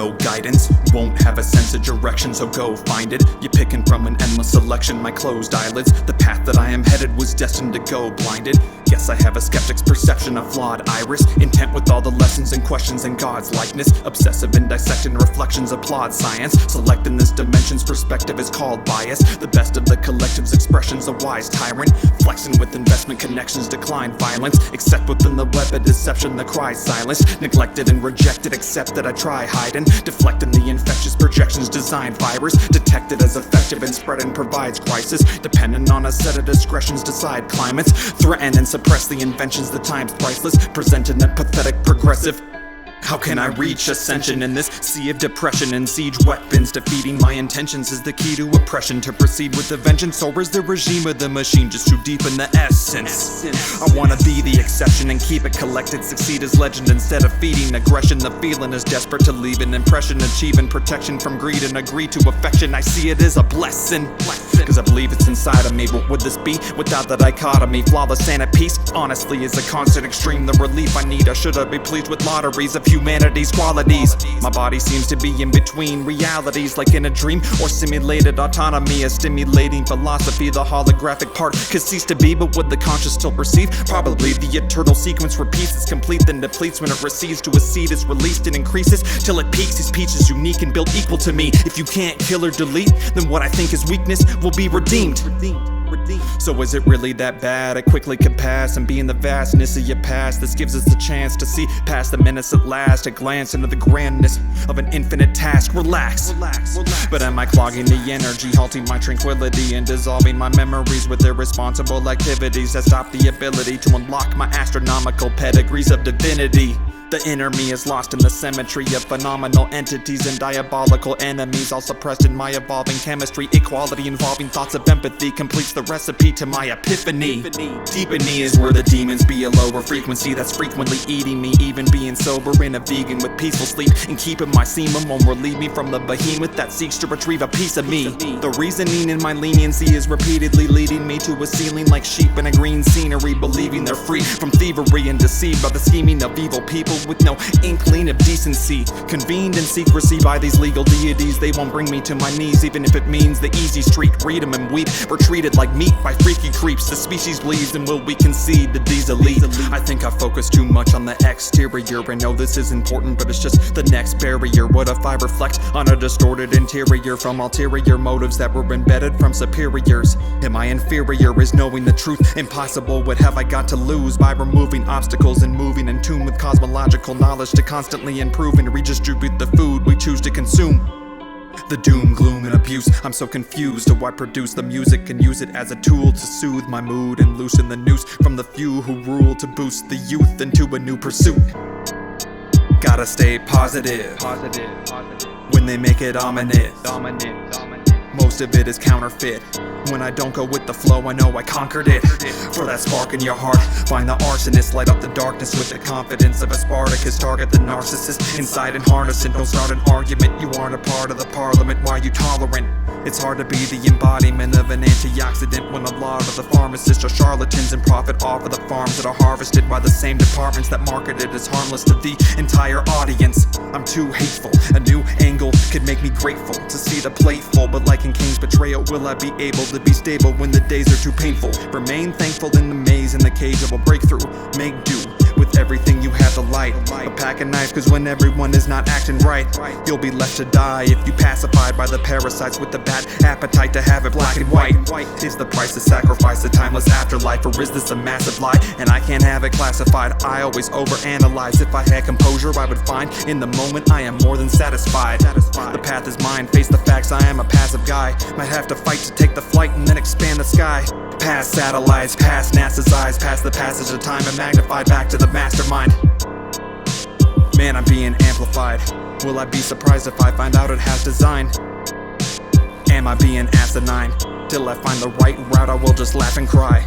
no guidance, won't have a sense of direction, so go find it. You're picking from an endless selection, my closed eyelids. The path that I am headed was destined to go blinded. Guess I have a skeptic's perception of flawed iris, intent with all the lessons and questions in God's likeness. Obsessive in dissecting reflections, applaud science. Selecting this dimension's perspective is called bias. The best of the collective's expressions, a wise tyrant. Flexing with investment connections, decline violence. Except within the web of deception, the cry silenced. Neglected and rejected, except that I try hiding. Deflecting the infectious projections, design virus. Detected as effective and spreading provides crisis. Dependent on a set of discretions, decide climates. Threaten and suppress the inventions, the time's priceless. Presenting a pathetic progressive. How can I reach ascension in this sea of depression and siege weapons? Defeating my intentions is the key to oppression. To proceed with the vengeance, or is the regime of the machine just too deep in the essence? I wanna be the exception and keep it collected. Succeed as legend instead of feeding aggression. The feeling is desperate to leave an impression. Achieving protection from greed and agree to affection. I see it as a blessing, cause I believe it's inside of me. What would this be without the dichotomy? Flawless and at peace, honestly, is a constant extreme. The relief I need, or should I be pleased with lotteries of humanity's qualities? My body seems to be in between realities, like in a dream or simulated autonomy. A stimulating philosophy, the holographic part could cease to be, but would the conscious still perceive? Probably. The eternal sequence repeats, it's complete then depletes. When it recedes to a seed, it's released and increases till it peaks. His peach is unique and built equal to me. If you can't kill or delete, then what I think is weakness will be redeemed. So is it really that bad? It quickly could pass and be in the vastness of your past. This gives us the chance to see past the menace at last. A glance into the grandness of an infinite task. Relax. But am I clogging the energy, halting my tranquility, and dissolving my memories with irresponsible activities that stop the ability to unlock my astronomical pedigrees of divinity? The inner me is lost in the symmetry of phenomenal entities and diabolical enemies, all suppressed in my evolving chemistry. Equality involving thoughts of empathy completes the recipe to my epiphany. Deep in me is where the demons be, a lower frequency that's frequently eating me. Even being sober and a vegan with peaceful sleep and keeping my semen won't relieve me from the behemoth that seeks to retrieve a piece of me. The reasoning in my leniency is repeatedly leading me to a ceiling like sheep in a green scenery, believing they're free from thievery and deceived by the scheming of evil people with no inkling of decency. Convened in secrecy by these legal deities, they won't bring me to my knees, even if it means the easy street. Read 'em and weep, we're treated like meat by freaky creeps. The species bleeds, and will we concede to these elite? I think I focus too much on the exterior. I know this is important, but it's just the next barrier. What if I reflect on a distorted interior from ulterior motives that were embedded from superiors? Am I inferior? Is knowing the truth impossible? What have I got to lose by removing obstacles and moving in tune with cosmological knowledge to constantly improve and redistribute the food we choose to consume? The doom, gloom, and abuse, I'm so confused. Do I produce the music and use it as a tool to soothe my mood and loosen the noose from the few who rule, to boost the youth into a new pursuit? Gotta stay positive when they make it ominous. Most of it is counterfeit. When I don't go with the flow, I know I conquered it. For that spark in your heart, find the arsonist. Light up the darkness with the confidence of a Spartacus. Target the narcissist inside and harness it. Don't start an argument, you aren't a part of the parliament. Why are you tolerant? It's hard to be the embodiment of an antioxidant when a lot of the pharmacists are charlatans and profit off of the farms that are harvested by the same departments that market it as harmless to the entire audience. I'm too hateful, a new angle could make me grateful to see the plate full, but like in King's betrayal, will I be able to be stable when the days are too painful? Remain thankful in the maze, in the cage of a breakthrough. Make do with everything you have to light. A pack of knives, cause when everyone is not acting right, you'll be left to die if you pacified by the parasites with the bad appetite to have it black and white. Is the price to sacrifice the timeless afterlife, or is this a massive lie and I can't have it classified? I always overanalyze. If I had composure, I would find in the moment I am more than satisfied. The path is mine, face the facts, I am a passive guy. Might have to fight to take the flight and then expand the sky. Past satellites, past NASA's eyes, past the passage of time and magnified back to the mastermind. Man, I'm being amplified. Will I be surprised if I find out it has design? Am I being asinine? Till I find the right route, I will just laugh and cry.